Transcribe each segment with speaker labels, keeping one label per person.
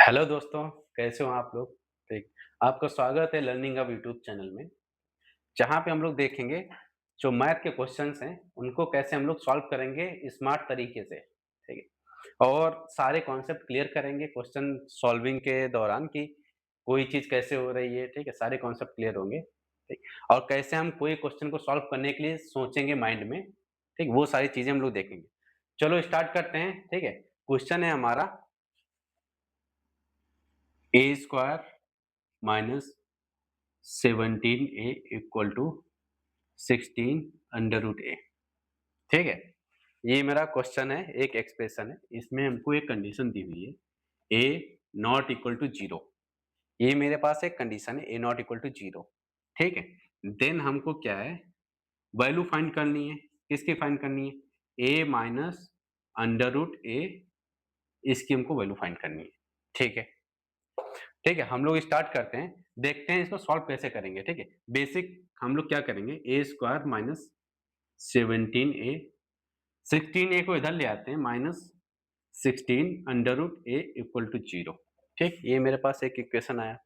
Speaker 1: Hello दोस्तों, कैसे हो आप लोग? ठीक, आपका स्वागत है लर्निंग हब यूट्यूब चैनल में, जहाँ पे हम लोग देखेंगे जो मैथ के क्वेश्चंस हैं, उनको कैसे हम लोग सॉल्व करेंगे स्मार्ट तरीके से, ठीक है? और सारे कॉन्सेप्ट क्लियर करेंगे क्वेश्चन सॉल्विंग के दौरान कि कोई चीज़ कैसे हो रही है, ठीक है? सारे कॉन्सेप्ट क्लियर होंगे, ठीक? और कैसे हम कोई क्वेश्चन को सॉल्व करने के लिए सोचेंगे माइंड में, ठीक? वो सारी चीज़ें हम लोग देखेंगे। चलो स्टार्ट करते हैं, ठीक है? क्वेश्चन है हमारा a square minus 17a equal to 16 under root a. ठीक है, ये मेरा क्वेश्चन है, एक एक्सप्रेशन है, इसमें हमको एक कंडीशन दी हुई है ए नॉट इक्वल टू जीरो। ये मेरे पास एक कंडीशन है ए नॉट इक्वल टू जीरो। ठीक है, देन हमको क्या है, वैल्यू फाइंड करनी है। किसकी फाइंड करनी है? ए माइनस अंडर रूट ए, इसकी हमको वैल्यू फाइंड करनी है। ठीक है, ठीक है, हम लोग स्टार्ट करते हैं, देखते हैं इसको सॉल्व कैसे करेंगे। ठीक है, बेसिक हम लोग क्या करेंगे, ए स्क्वायर माइनस 17a, 16a को इधर ले आते हैं, minus 16 under root a equal to zero. ठीक, ये मेरे पास एक इक्वेशन आया।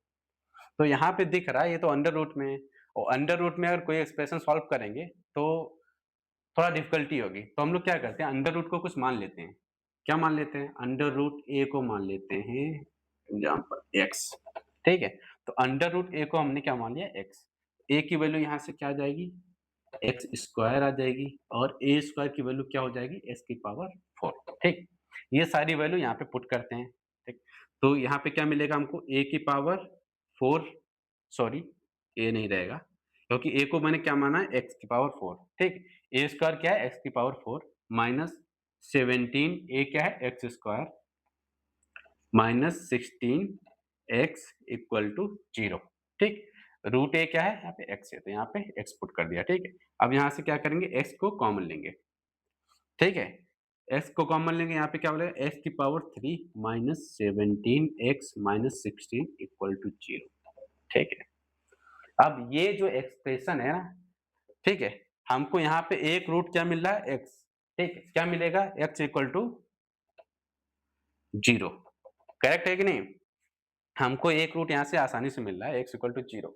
Speaker 1: तो यहाँ पे दिख रहा है ये तो अंडर रूट में है, और अंडर रूट में अगर कोई एक्सप्रेशन सॉल्व करेंगे तो थोड़ा डिफिकल्टी होगी। तो हम लोग क्या करते हैं, अंडर रूट को कुछ मान लेते हैं। क्या मान लेते हैं? अंडर रूट ए को मान लेते हैं एग्जाम्पल एक्स। ठीक है, तो अंडर रूट ए को हमने क्या मान लिया? एक्स। ए की वैल्यू यहाँ से क्या आ जाएगी? एक्स स्क्वायर आ जाएगी, और ए स्क्वायर की वैल्यू क्या हो जाएगी? एक्स की पावर 4। ठीक, ये सारी वैल्यू यहाँ पे पुट करते हैं। ठीक, तो यहाँ पे क्या मिलेगा हमको? ए की पावर 4, सॉरी ए नहीं रहेगा, क्योंकि ए को मैंने क्या माना है? एक्स की पावर 4। ठीक, ए स्क्वायर क्या है? एक्स की पावर 4 माइनस 17, ए क्या है? X square minus 16 x equal to zero. ठीक, रूट ए क्या है? यहाँ पे एक्स है, तो यहाँ पे एक्स पुट कर दिया। ठीक है, अब यहाँ से क्या करेंगे? एक्स को कॉमन लेंगे। ठीक है, एक्स को कॉमन लेंगे, यहाँ पे क्या बोलेगा? एक्स की power 3 minus 17 x minus 16 equal to zero. ठीक है, अब ये जो एक्सप्रेशन है ना, ठीक है, हमको यहाँ पे एक रूट क्या मिल रहा है? एक्स। ठीक है, क्या मिलेगा? X equal to zero. Correct है कि नहीं? हमको एक रूट यहाँ से आसानी से मिल रहा है, x equal to zero.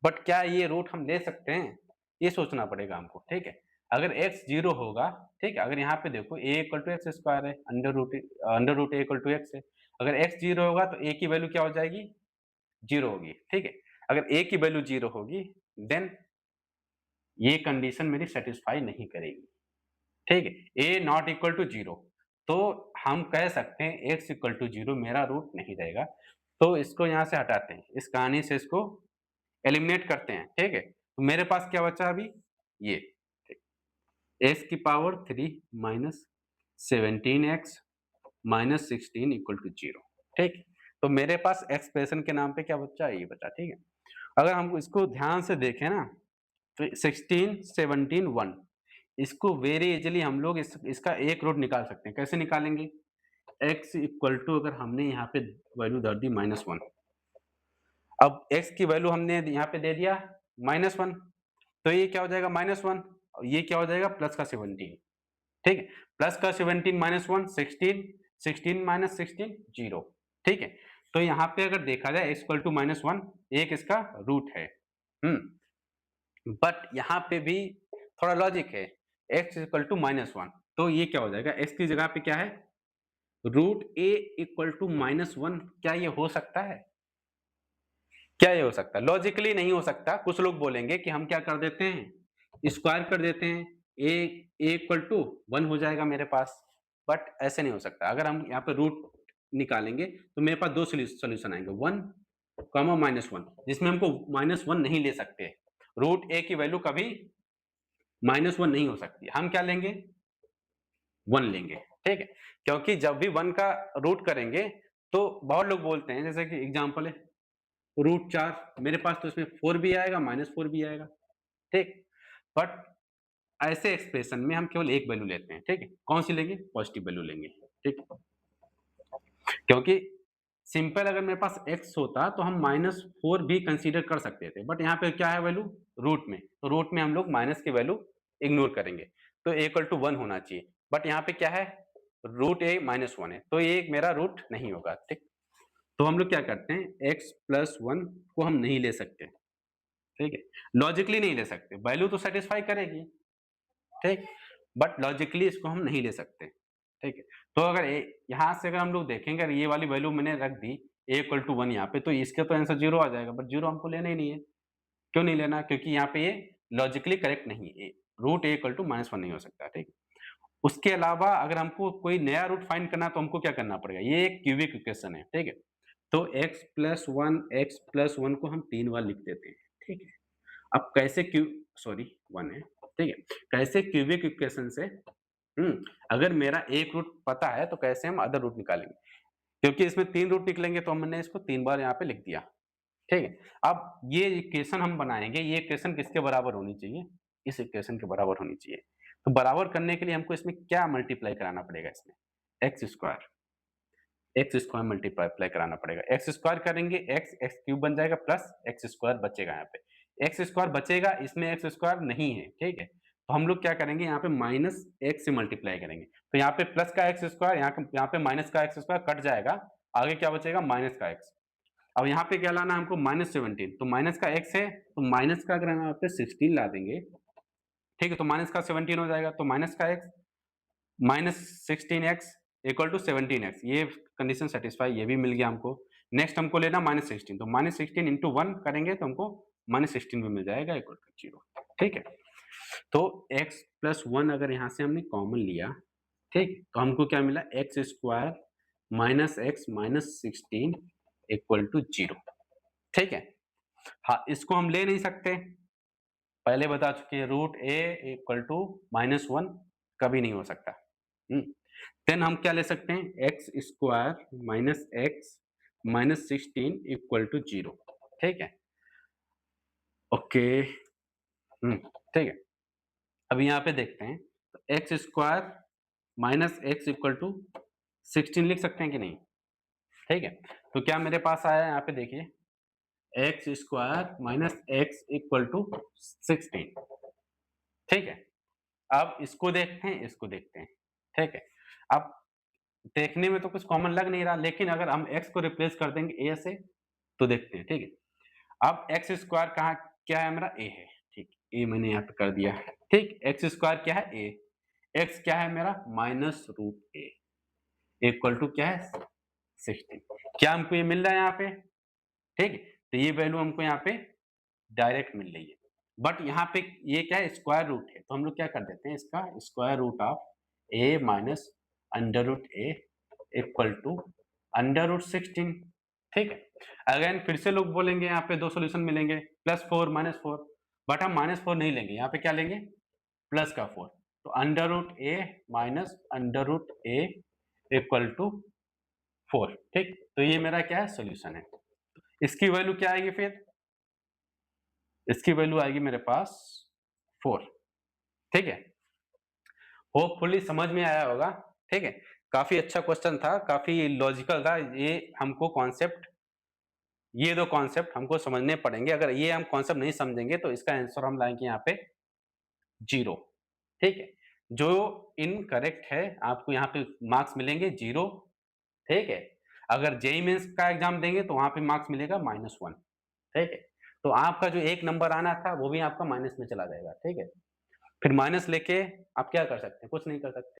Speaker 1: But क्या ये रूट हम ले सकते हैं? ये सोचना पड़ेगा हमको। ठीक है, अगर एक्स जीरो होगा, ठीक है, अगर यहाँ पे देखो a equal to x square है, under root a equal to x है। अगर एक्स जीरो होगा तो ए की वैल्यू क्या हो जाएगी? जीरो होगी। ठीक है, अगर ए की वैल्यू जीरो होगी, देन ये कंडीशन मेरी सेटिस्फाई नहीं करेगी। ठीक है, ए नॉट इक्वल टू जीरो, तो हम कह सकते हैं एक्स इक्वल टू जीरो मेरा रूट नहीं रहेगा। तो इसको यहाँ से हटाते हैं, इस कहानी से इसको एलिमिनेट करते हैं। ठीक है, तो मेरे पास क्या बचा अभी? ये एक्स की power 3 minus 17x minus 16 equal to zero. ठीक, तो मेरे पास एक्सप्रेशन के नाम पे क्या बचा? ये बचा। ठीक है, अगर हम इसको ध्यान से देखें ना, तो 16 17 1, इसको वेरी इजीली हम लोग इसका एक रूट निकाल सकते हैं। कैसे निकालेंगे? x इक्वल टू, अगर हमने यहाँ पे वैल्यू धर दी -1, अब x की वैल्यू हमने यहाँ पे दे दिया -1, तो ये क्या हो जाएगा? -1, और ये क्या हो जाएगा? प्लस का 17। ठीक है, प्लस का 17 -1 16, 16 माइनस 16 जीरो। ठीक है, तो यहाँ पे अगर देखा जाए x इक्वल टू -1 एक इसका रूट है। बट यहाँ पे भी थोड़ा लॉजिक है, x इक्वल टू -1, तो ये क्या हो जाएगा? x की जगह पे क्या है? Root a equal to -1। क्या ये हो सकता है? क्या ये हो सकता है? लॉजिकली नहीं हो सकता। कुछ लोग बोलेंगे कि हम क्या कर देते हैं, स्क्वायर कर देते हैं, a इक्वल टू 1 हो जाएगा मेरे पास। बट ऐसे नहीं हो सकता। अगर हम यहाँ पे रूट निकालेंगे तो मेरे पास दो सोल्यूशन आएंगे, 1 कॉमा -1, जिसमें हमको -1 नहीं ले सकते। रूट a की वैल्यू कभी -1 नहीं हो सकती। हम क्या लेंगे? 1 लेंगे। ठीक है, क्योंकि जब भी 1 का रूट करेंगे तो बहुत लोग बोलते हैं, जैसे कि एग्जांपल है √4, मेरे पास तो इसमें 4 भी आएगा, -4 भी आएगा। ठीक, बट ऐसे एक्सप्रेशन में हम केवल एक वैल्यू लेते हैं। ठीक है, कौन सी लेंगे? पॉजिटिव वैल्यू लेंगे। ठीक, क्योंकि सिंपल अगर मेरे पास x होता तो हम -4 भी कंसीडर कर सकते थे, बट यहाँ पे क्या है वैल्यू? रूट में, तो रूट में हम लोग माइनस की वैल्यू इग्नोर करेंगे, तो a इक्वल टू 1 होना चाहिए। बट यहाँ पे क्या है? रूट a -1 है, तो ये मेरा रूट नहीं होगा। ठीक, तो हम लोग क्या करते हैं, x प्लस 1 को हम नहीं ले सकते, ठीक है? लॉजिकली नहीं ले सकते, वैल्यू तो सैटिस्फाई करेगी, ठीक? बट लॉजिकली इसको हम नहीं ले सकते, ठीक है? तो अगर यहाँ से अगर हम लोग देखेंगे, अगर ये वाली वैल्यू मैंने रख दी a इक्वल टू 1 यहाँ पे, तो इसका तो आंसर 0 आ जाएगा, बट 0 हमको लेना ही नहीं है। क्यों नहीं लेना? क्योंकि यहाँ पे ये लॉजिकली करेक्ट नहीं है, रूट a इक्वल टू -1 नहीं हो सकता, ठीक? उसके अलावा अगर हमको कोई नया रूट फाइंड करना है तो हमको क्या करना पड़ेगा, ये एक क्यूबिक इक्वेशन है, ठीक है? तो x प्लस 1 को हम 3 बार लिख देते हैं, ठीक है? अब कैसे 1 है, ठीक है? कैसे क्यूबिक इक्वेशन से अगर मेरा एक रूट पता है तो कैसे हम अदर रूट निकालेंगे? क्योंकि इसमें 3 रूट निकलेंगे तो हमने इसको 3 बार यहाँ पे लिख दिया, ठीक है? अब ये इक्वेशन हम बनाएँगे, ये इक्वेशन किसके बराबर होनी चाहिए? इस इक्वेशन के बराबर होनी चाहिए। तो बराबर करने के लिए हमको इसमें क्या मल्टीप्लाई कराना पड़ेगा इसमें? एक्स स्क्वायर मल्टीप्लाई अप्लाई कराना पड़ेगा। एक्स स्क्वायर करेंगे, एक्स क्यूब बन जाएगा प्लस एक्स स्क्वायर बचेगा यहाँ पे। एक्स स्क्वायर बचेगा, इसमें एक्स स्क्वायर नहीं है, ठीक है? तो हम लोग क्या करेंगे, यहाँ पे माइनस एक्स से मल्टीप्लाई करेंगे। तो यहाँ पे प्लस का एक्स स्क्वायर, यहाँ पे माइनस का एक्स स्क्वायर कट जाएगा, आगे क्या बचेगा, माइनस का एक्स। अब यहाँ पे क्या लाना है हमको, -17, तो माइनस का एक्स है, तो माइनस का अगर हम यहाँ पे 16 ला देंगे, ठीक है? तो माइनस का 17 हो जाएगा, तो माइनस का x -16x equal to 17x, ये कंडीशन सेटिस्फाई, ये भी मिल गया हमको। नेक्स्ट हमको लेना -16, तो -16 इंटू 1 करेंगे तो हमको -16 भी मिल जाएगा इक्वल टू 0, ठीक है? तो x प्लस 1 अगर यहाँ से हमने कॉमन लिया, ठीक? तो हमको क्या मिला, x square minus x minus 16 equal to 0, ठीक है? हाँ, इसको हम ले नहीं सकते, पहले बता चुके हैं, रूट a इक्वल टू -1 कभी नहीं हो सकता। देन हम क्या ले सकते हैं, x square minus x minus 16 equal to 0, ठीक है? ओके, ठीक है। अब यहाँ पे देखते हैं, तो x square minus x equal to 16 लिख सकते हैं कि नहीं? ठीक है, तो क्या मेरे पास आया यहाँ पे देखिए, x square minus x equal to 16, ठीक है? अब इसको देखते हैं, इसको देखते हैं, ठीक है? अब देखने में तो कुछ कॉमन लग नहीं रहा, लेकिन अगर हम x को रिप्लेस कर देंगे a से, तो देखते हैं, ठीक है? अब एक्स स्क्वायर कहाँ, क्या है मेरा, a है, ठीक? a मैंने यहाँ पे कर दिया, ठीक? एक्स स्क्वायर क्या है, a, x क्या है मेरा, minus root a equal to क्या है, 16। क्या हमको ये मिल रहा है यहाँ पे, ठीक है? तो ये वैल्यू हमको यहाँ पे डायरेक्ट मिल रही है, बट यहाँ पे ये क्या है, स्क्वायर रूट है, तो हम लोग क्या कर देते हैं, इसका square root of a minus under root a equal to under root 16, ठीक है? अगेन फिर से लोग बोलेंगे यहाँ पे दो सॉल्यूशन मिलेंगे, +4 -4, बट हम -4 नहीं लेंगे, यहाँ पे क्या लेंगे, प्लस का 4, तो under root a minus under root a equal to 4, ठीक? तो ये मेरा क्या है, सॉल्यूशन है। इसकी वैल्यू क्या आएगी फिर, इसकी वैल्यू आएगी मेरे पास 4, ठीक है? होपफुली समझ में आया होगा, ठीक है? काफी अच्छा क्वेश्चन था, काफी लॉजिकल था, ये हमको कॉन्सेप्ट, ये दो कॉन्सेप्ट हमको समझने पड़ेंगे, अगर ये हम कॉन्सेप्ट नहीं समझेंगे तो इसका आंसर हम लाएंगे यहाँ पे 0, ठीक है? जो इनकरेक्ट है आपको यहाँ पे मार्क्स मिलेंगे 0, ठीक है? अगर जेईई मेंस का एग्जाम देंगे तो वहां पे मार्क्स मिलेगा -1, ठीक है? तो आपका जो 1 नंबर आना था वो भी आपका माइनस में चला जाएगा, ठीक है? फिर माइनस लेके आप क्या कर सकते हैं, कुछ नहीं कर सकते।